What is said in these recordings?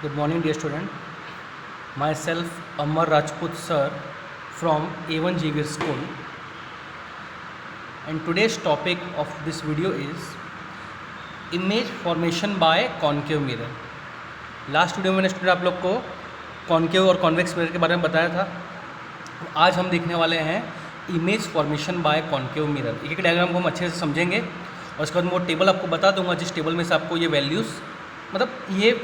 Good morning, dear student. Myself, Amar Rajput sir, from A1 Javier School. And today's topic of this video is image formation by concave mirror. Last video में मैंने student आप लोग को concave और convex mirror के बारे में बताया था. आज हम देखने वाले हैं image formation by concave mirror. एक एक डायग्राम को हम अच्छे से समझेंगे और उसके बाद मैं वो टेबल आपको बता दूंगा जिस टेबल में से आपको ये वैल्यूज़ मतलब ये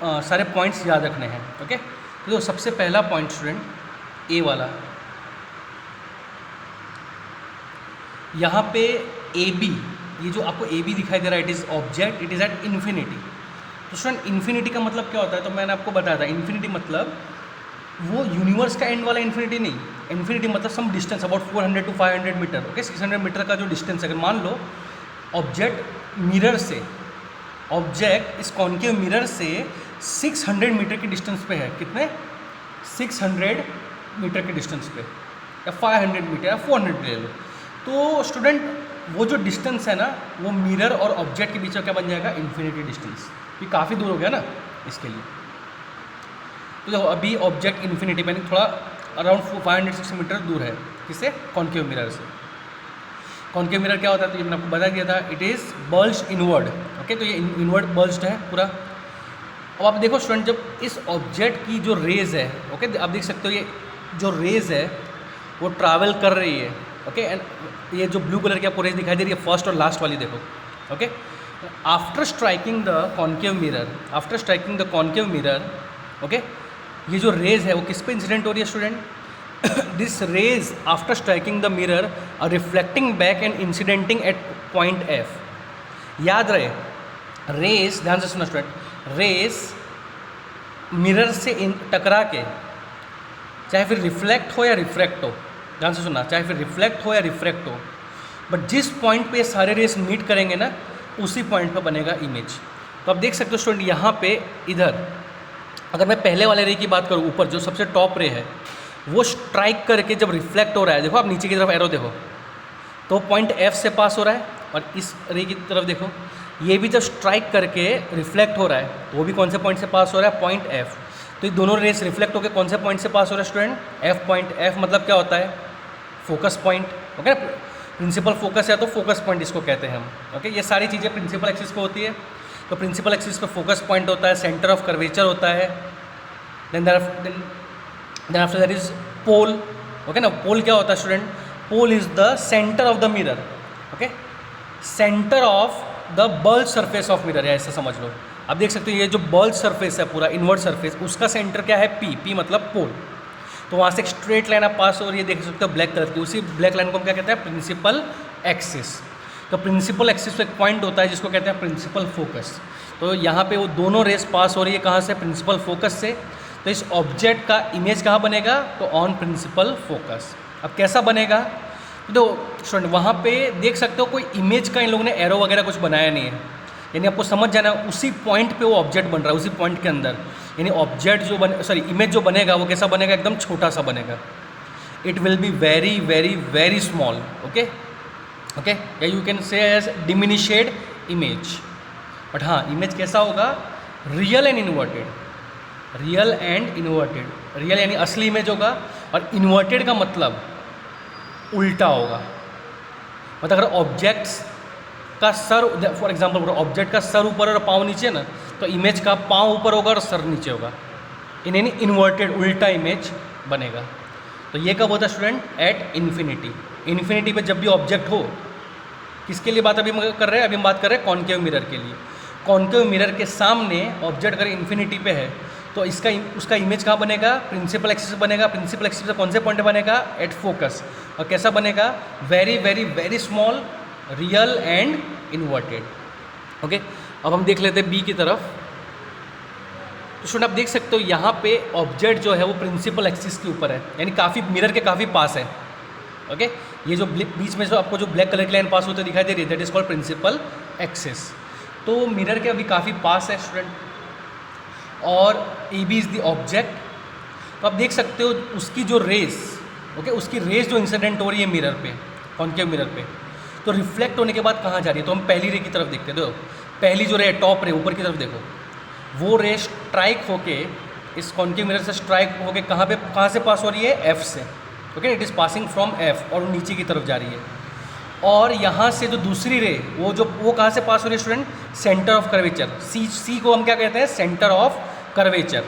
सारे पॉइंट्स याद रखने हैं. ओके, तो सबसे पहला पॉइंट स्टूडेंट ए वाला, यहाँ पे ए बी, ये जो आपको ए बी दिखाई दे रहा है, it is object, it is at infinity. तो स्टूडेंट इन्फिनिटी का मतलब क्या होता है, तो मैंने आपको बताया था इन्फिनिटी मतलब वो यूनिवर्स का एंड वाला इन्फिनिटी नहीं. इन्फिनिटी मतलब some distance about 400 to 500 metre. Okay, 600 metre का जो डिस्टेंस है, अगर मान लो ऑब्जेक्ट मिरर से, ऑब्जेक्ट इस कॉन्केव मिरर से 600 मीटर की डिस्टेंस पे है. कितने? 600 मीटर के डिस्टेंस पे, या 500 मीटर या 400 ले लो. तो स्टूडेंट वो जो डिस्टेंस है ना, वो मिरर और ऑब्जेक्ट के बीच में क्या बन जाएगा? Infinity distance. ये काफ़ी दूर हो गया ना इसके लिए. तो देखो अभी ऑब्जेक्ट इन्फिनिटी में थोड़ा अराउंड 560 मीटर दूर है. किससे? कॉन्केव मिरर से. कॉन्केव मिरर क्या होता है, तो ये मैंने आपको बता दिया था, it is bulged inward. Okay, तो ये इनवर्ड बल्ज्ड है पूरा. अब आप देखो स्टूडेंट, जब इस ऑब्जेक्ट की जो रेज है, ओके, आप देख सकते हो ये जो रेज है वो ट्रैवल कर रही है. ओके, एंड ये जो ब्लू कलर की आपको रेज दिखाई दे रही है, फर्स्ट और लास्ट वाली देखो. Okay, after striking the concave mirror, after striking the concave mirror, okay, ये जो रेज है वो किस पे इंसिडेंट हो रही है student? This rays after striking the mirror are reflecting back and incidenting at point F. याद रहे, रेज, ध्यान से सुना स्टूडेंट, रेज मिरर से टकरा के, चाहे फिर रिफ्लेक्ट हो या रिफ्रैक्ट हो, ध्यान से सुना, चाहे फिर रिफ्लेक्ट हो या रिफ्रैक्ट हो, बट जिस पॉइंट पे ये सारे रेस मीट करेंगे ना, उसी पॉइंट पे बनेगा इमेज. तो आप देख सकते हो स्टूडेंट, यहाँ पे इधर अगर मैं पहले वाले रे की बात करूँ, ऊपर जो सबसे टॉप रे है, वो स्ट्राइक करके जब रिफ्लेक्ट हो रहा है, देखो आप नीचे की तरफ एरो देखो, तो पॉइंट एफ से पास हो रहा है. और इस रे की तरफ देखो, ये भी जब स्ट्राइक करके रिफ्लेक्ट हो रहा है, वो भी कौन से पॉइंट से पास हो रहा है? Point F. तो ये दोनों रेस रिफ्लेक्ट होकर कौन से पॉइंट से पास हो रहा है स्टूडेंट? F point. एफ मतलब क्या होता है? Focus point. Okay, principal focus है तो फोकस पॉइंट इसको कहते हैं हम. ओके, ये सारी चीज़ें प्रिंसिपल एक्सिस पे होती है. तो प्रिंसिपल एक्सिस पे फोकस पॉइंट होता है, सेंटर ऑफ कर्वेचर होता है, then after that is pole. Okay ना, पोल क्या होता है student? Pole is the centre of the mirror. Okay, centre of the bulge surface of mirror, या ऐसा समझ लो. आप देख सकते हो ये जो बल्ज सरफेस है पूरा इनवर्ट सरफेस, उसका सेंटर क्या है? पी. पी मतलब पोल. तो वहाँ से एक स्ट्रेट लाइन आप पास हो रही है, देख सकते हो ब्लैक कलर की, उसी ब्लैक लाइन को हम क्या कहते हैं? Principal axis. तो प्रिंसिपल एक्सिस पे एक पॉइंट होता है जिसको कहते हैं प्रिंसिपल फोकस. तो यहाँ पे वो दोनों रेस पास हो रही है, कहाँ से? प्रिंसिपल फोकस से. तो इस ऑब्जेक्ट का इमेज कहाँ बनेगा? तो ऑन प्रिंसिपल फोकस. अब कैसा बनेगा? तो स्टूडेंट वहाँ पे देख सकते हो कोई इमेज का इन लोगों ने एरो वगैरह कुछ बनाया नहीं है, यानी आपको समझ जाना है उसी पॉइंट पे वो ऑब्जेक्ट बन रहा है, उसी पॉइंट के अंदर. यानी ऑब्जेक्ट जो इमेज जो बनेगा वो कैसा बनेगा? एकदम छोटा सा बनेगा. It will be very very very small. Okay, okay, या you can say as diminished image. But हाँ, इमेज कैसा होगा? Real and inverted. Real and inverted. Real यानी असली इमेज होगा, और इन्वर्टेड का मतलब उल्टा होगा. मतलब अगर ऑब्जेक्ट्स का सर, फॉर एग्जांपल ऑब्जेक्ट का सर ऊपर और पाँव नीचे ना, तो इमेज का पाँव ऊपर होगा और सर नीचे होगा. यानी इन्वर्टेड, उल्टा इमेज बनेगा. तो ये कब होता है स्टूडेंट? At infinity. इन्फिनिटी पे जब भी ऑब्जेक्ट हो, किसके लिए बात अभी हम कर रहे हैं? अभी हम बात कर रहे हैं कॉन्केव मिरर के लिए. कॉन्केव मिरर के सामने ऑब्जेक्ट अगर इन्फिनिटी पे है, तो उसका इमेज कहाँ बनेगा? प्रिंसिपल एक्सिस बनेगा. प्रिंसिपल एक्सिस से कौन से पॉइंट बनेगा? At focus. और कैसा बनेगा? Very very very small, real and inverted. Okay, अब हम देख लेते हैं बी की तरफ. तो स्टूडेंट आप देख सकते हो यहाँ पे ऑब्जेक्ट जो है वो प्रिंसिपल एक्सिस के ऊपर है, यानी काफ़ी मिरर के काफ़ी पास है. ओके, ये जो बीच में जो आपको जो ब्लैक कलर की लाइन पास होते दिखाई दे रही है, that is called principal axis. तो मिरर के अभी काफ़ी पास है स्टूडेंट, और A B is the object. तो आप देख सकते हो उसकी जो रेस, ओके, उसकी रेस जो इंसिडेंट हो रही है मिरर पे, कॉन्केव मिरर पे, तो रिफ्लेक्ट होने के बाद कहाँ जा रही है? तो हम पहली रे की तरफ देखते हैं. देखो पहली जो रे टॉप रे ऊपर की तरफ देखो, वो रे स्ट्राइक होके इस कॉन्केव मिरर से स्ट्राइक होके कहाँ से पास हो रही है, एफ से। Okay, it is passing from F और नीचे की तरफ जा रही है। और यहाँ से जो दूसरी रे वो कहाँ से पास हो रही है स्टूडेंट, सेंटर ऑफ कर्वेचर। सी को हम क्या कहते हैं, सेंटर ऑफ कर्वेचर।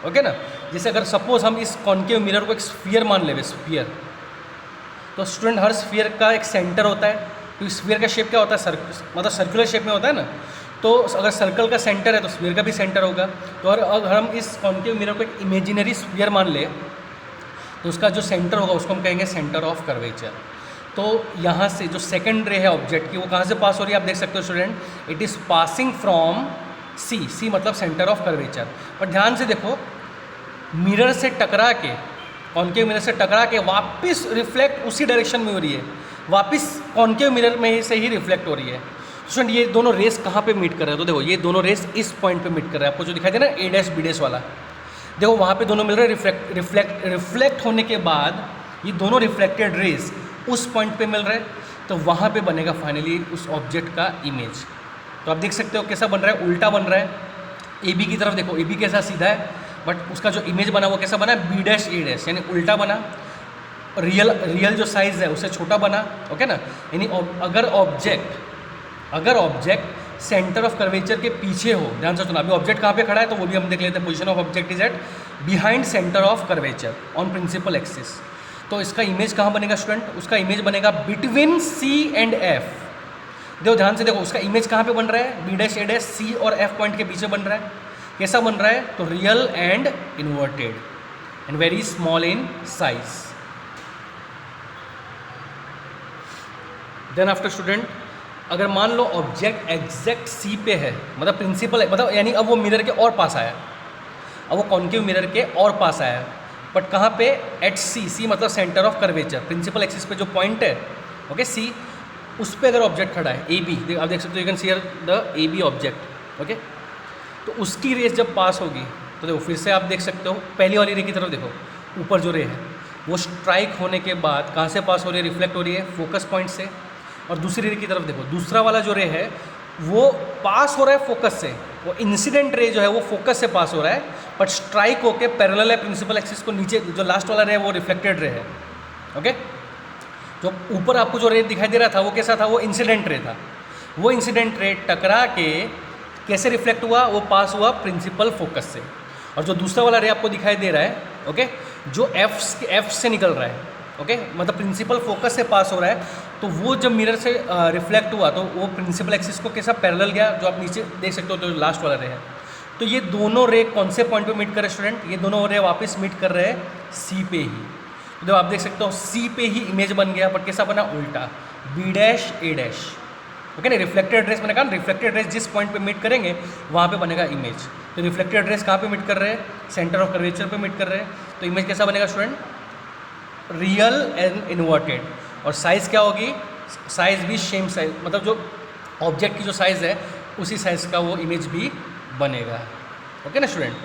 ओके ना, जैसे अगर सपोज हम इस कॉन्केव मिरर को एक स्फीयर मान लेंगे, स्फीयर, तो स्टूडेंट हर स्फीयर का एक सेंटर होता है। तो स्फीयर का शेप क्या होता है, मतलब सर्कुलर शेप में होता है ना। तो अगर सर्कल का सेंटर है तो स्फीयर का भी सेंटर होगा। तो अगर हम इस कॉन्केव मिरर को एक इमेजिनरी स्फीयर मान ले तो उसका जो सेंटर होगा उसको हम कहेंगे सेंटर ऑफ कर्वेचर। तो यहाँ से जो सेकंड रे है ऑब्जेक्ट की, वो कहाँ से पास हो रही है, आप देख सकते हो student, it is passing from C मतलब सेंटर ऑफ कर्वेचर। और ध्यान से देखो, मिरर से टकरा के, कॉन्केव मिरर से टकरा के वापस रिफ्लेक्ट उसी डायरेक्शन में हो रही है, वापस कॉन्केव मिरर में से ही रिफ्लेक्ट हो रही है। स्टूडेंट ये दोनों रेस कहाँ पे मीट कर रहे हैं, तो देखो ये दोनों रेस इस पॉइंट पे मीट कर रहे हैं। आपको जो दिखाई दे रहा है ए डैश बी डैश वाला, देखो वहाँ पे दोनों मिल रहे हैं। रिफ्लेक्ट होने के बाद ये दोनों रिफ्लेक्टेड रेस उस पॉइंट पे मिल रहे हैं, तो वहाँ पे बनेगा फाइनली उस ऑब्जेक्ट का इमेज। तो आप देख सकते हो कैसा बन रहा है, उल्टा बन रहा है। ए बी की तरफ देखो, ए बी कैसा सीधा है, बट उसका जो इमेज बना वो कैसा बना, बी डैश ए डैश, यानी उल्टा बना। रियल जो साइज़ है उससे छोटा बना। ओके ना, यानी अगर ऑब्जेक्ट सेंटर ऑफ कर्वेचर के पीछे हो, ध्यान से सुना, अभी ऑब्जेक्ट कहाँ पे खड़ा है तो वो भी हम देख लेते हैं। Position of object is at behind centre of curvature on principal axis. तो इसका इमेज कहाँ बनेगा स्टूडेंट, उसका इमेज बनेगा बिटवीन सी एंड एफ। देखो ध्यान से देखो, उसका इमेज कहाँ पे बन रहा है, बी डैश ए डैश सी और एफ पॉइंट के बीच में बन रहा है। कैसा बन रहा है, तो real and inverted and very small in size. Then after student, अगर मान लो ऑब्जेक्ट एग्जैक्ट सी पे है, मतलब प्रिंसिपल, मतलब यानी अब वो मिरर के और पास आया, अब वो कॉन्केव मिरर के और पास आया, बट कहाँ पे, एट सी मतलब centre of curvature, principal axis पे जो पॉइंट है, ओके सी, उस पर अगर ऑब्जेक्ट खड़ा है ए बी, आप देख सकते हो, you can see the A B object. Okay, तो उसकी रेस जब पास होगी तो देखो फिर से आप देख सकते हो, पहली वाली रे की तरफ देखो, ऊपर जो रे है वो स्ट्राइक होने के बाद कहाँ से पास हो रही है, रिफ्लेक्ट हो रही है फोकस पॉइंट से। और दूसरी रे की तरफ देखो, दूसरा वाला जो रे है वो पास हो रहा है फोकस से, वो इंसिडेंट रे जो है वो फोकस से पास हो रहा है, बट स्ट्राइक होके पैरेलल है प्रिंसिपल एक्सिस को। नीचे जो लास्ट वाला रे है वो रिफ्लेक्टेड रे है। ओके, जो ऊपर आपको जो रे दिखाई दे रहा था वो कैसा था, वो इंसिडेंट रे था। वो इंसिडेंट रे टकरा के कैसे रिफ्लेक्ट हुआ, वो पास हुआ प्रिंसिपल फोकस से। और जो दूसरा वाला रे आपको दिखाई दे रहा है, ओके, जो एफ से निकल रहा है, ओके, मतलब प्रिंसिपल फोकस से पास हो रहा है, तो वो जब मिरर से रिफ्लेक्ट हुआ तो वो प्रिंसिपल एक्सिस को कैसा पैरेलल गया, जो आप नीचे देख सकते हो, तो लास्ट वाला रे है। तो ये दोनों रे कौन से पॉइंट पे मीट कर रहे हैं स्टूडेंट, ये दोनों रे वापस मीट कर रहे हैं सी पे ही। तो जब आप देख सकते हो सी पे ही इमेज बन गया, बट कैसा बना, उल्टा, बी डैश ए डैश। ओके ना, रिफ्लेक्टेड रेस, मैंने कहा रिफ्लेक्टेड रेस जिस पॉइंट पे मीट करेंगे वहाँ पे बनेगा इमेज। तो रिफ्लेक्टेड रेस कहाँ पे मीट कर रहे हैं, सेंटर ऑफ कर्वेचर पे मीट कर रहे हैं, तो इमेज कैसा बनेगा स्टूडेंट, रियल एंड इन्वर्टेड। और साइज़ क्या होगी, साइज़ भी सेम साइज, मतलब जो ऑब्जेक्ट की जो साइज़ है उसी साइज़ का वो इमेज भी बनेगा। ओके ना स्टूडेंट।